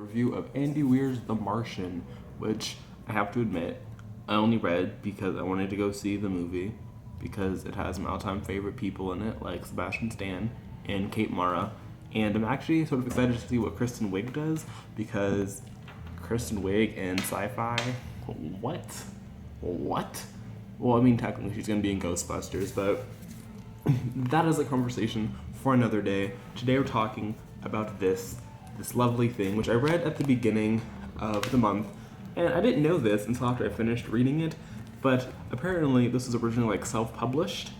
review of Andy Weir's The Martian, which I have to admit, I only read because I wanted to go see the movie, because it has my all-time favorite people in it, like Sebastian Stan and Kate Mara, and I'm actually sort of excited to see what Kristen Wiig does, because Kristen Wiig in sci-fi, what? What? Well, I mean, technically she's going to be in Ghostbusters, but that is a conversation for another day. Today we're talking about this lovely thing, which I read at the beginning of the month, and I didn't know this until after I finished reading it, but apparently this was originally like self-published,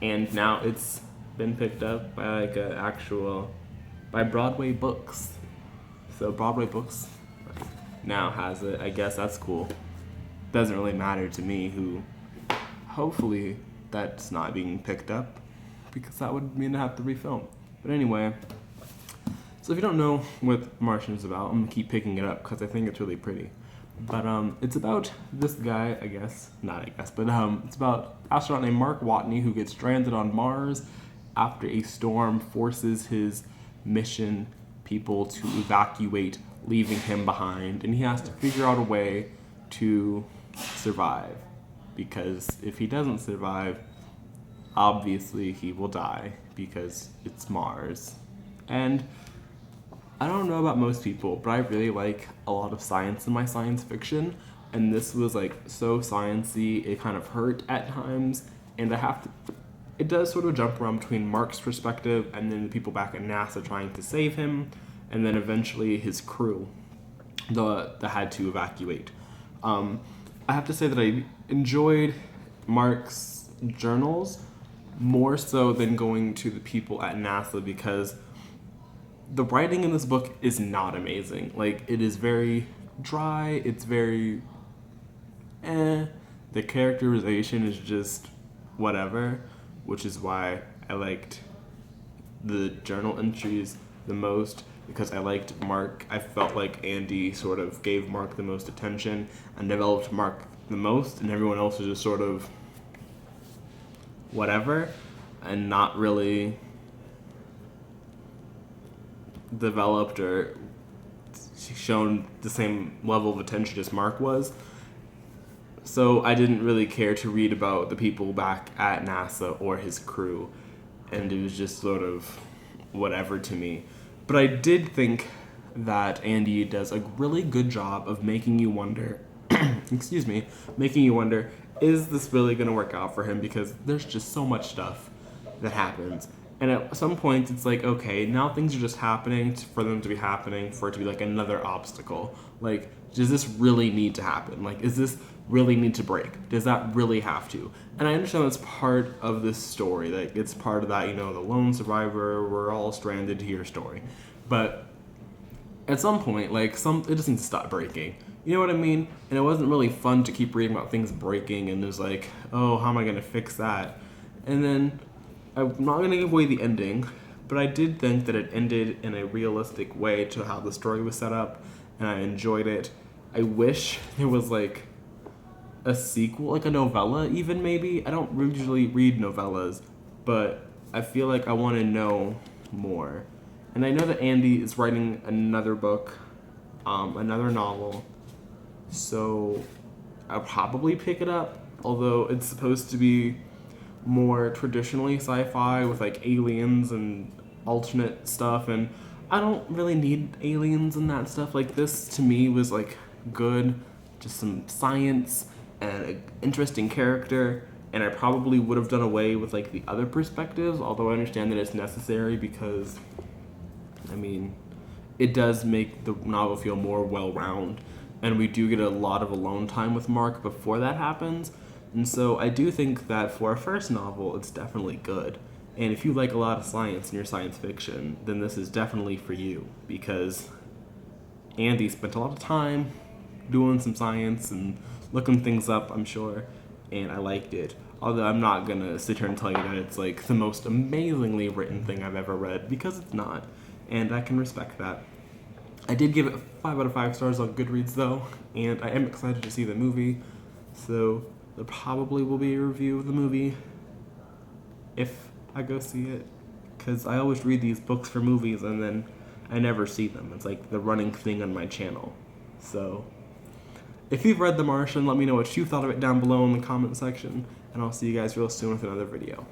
and now it's been picked up by like by Broadway Books. So Broadway Books now has it. I guess that's cool. Doesn't really matter to me who. Hopefully that's not being picked up, because that would mean I have to refilm. But anyway, so if you don't know what Martian is about, I'm gonna keep picking it up because I think it's really pretty. But it's about this guy, it's about astronaut named Mark Watney who gets stranded on Mars after a storm forces his mission people to evacuate, leaving him behind, and he has to figure out a way to survive, because if he doesn't survive, obviously he will die, because it's Mars. And I don't know about most people, but I really like a lot of science in my science fiction, and this was like so sciencey, it kind of hurt at times, and it does sort of jump around between Mark's perspective and then the people back at NASA trying to save him, and then eventually his crew that had to evacuate. I have to say that I enjoyed Mark's journals more so than going to the people at NASA, because the writing in this book is not amazing. Like, it is very dry, it's very The characterization is just whatever, which is why I liked the journal entries the most, because I liked Mark. I felt like Andy sort of gave Mark the most attention and developed Mark the most, and everyone else was just sort of whatever and not really developed or shown the same level of attention as Mark was. So I didn't really care to read about the people back at NASA or his crew, and it was just sort of whatever to me. But I did think that Andy does a really good job of making you wonder, is this really going to work out for him? Because there's just so much stuff that happens. And at some point, it's like, okay, now things are just happening for them to be happening, for it to be like another obstacle. Like, does this really need to happen? Like, is this really need to break? Does that really have to? And I understand that's part of this story. Like, it's part of that, the lone survivor, we're all stranded here story. But at some point, it just needs to stop breaking. You know what I mean? And it wasn't really fun to keep reading about things breaking, and there's like, oh, how am I going to fix that? And then, I'm not going to give away the ending, but I did think that it ended in a realistic way to how the story was set up, and I enjoyed it. I wish there was like a sequel, like a novella even, maybe. I don't usually read novellas, but I feel like I want to know more. And I know that Andy is writing another book, another novel, so I'll probably pick it up, although it's supposed to be more traditionally sci-fi with like aliens and alternate stuff, and I don't really need aliens and that stuff. Like, this to me was like good, just some science and an interesting character, and I probably would have done away with like the other perspectives, although I understand that it's necessary because it does make the novel feel more well-rounded, and we do get a lot of alone time with Mark before that happens. And so I do think that for a first novel, it's definitely good. And if you like a lot of science in your science fiction, then this is definitely for you, because Andy spent a lot of time doing some science and looking things up, I'm sure, and I liked it. Although I'm not going to sit here and tell you that it's like the most amazingly written thing I've ever read, because it's not, and I can respect that. I did give it 5 out of 5 stars on Goodreads, though, and I am excited to see the movie, so there probably will be a review of the movie if I go see it, because I always read these books for movies and then I never see them. It's like the running thing on my channel. So, if you've read The Martian, let me know what you thought of it down below in the comment section, and I'll see you guys real soon with another video.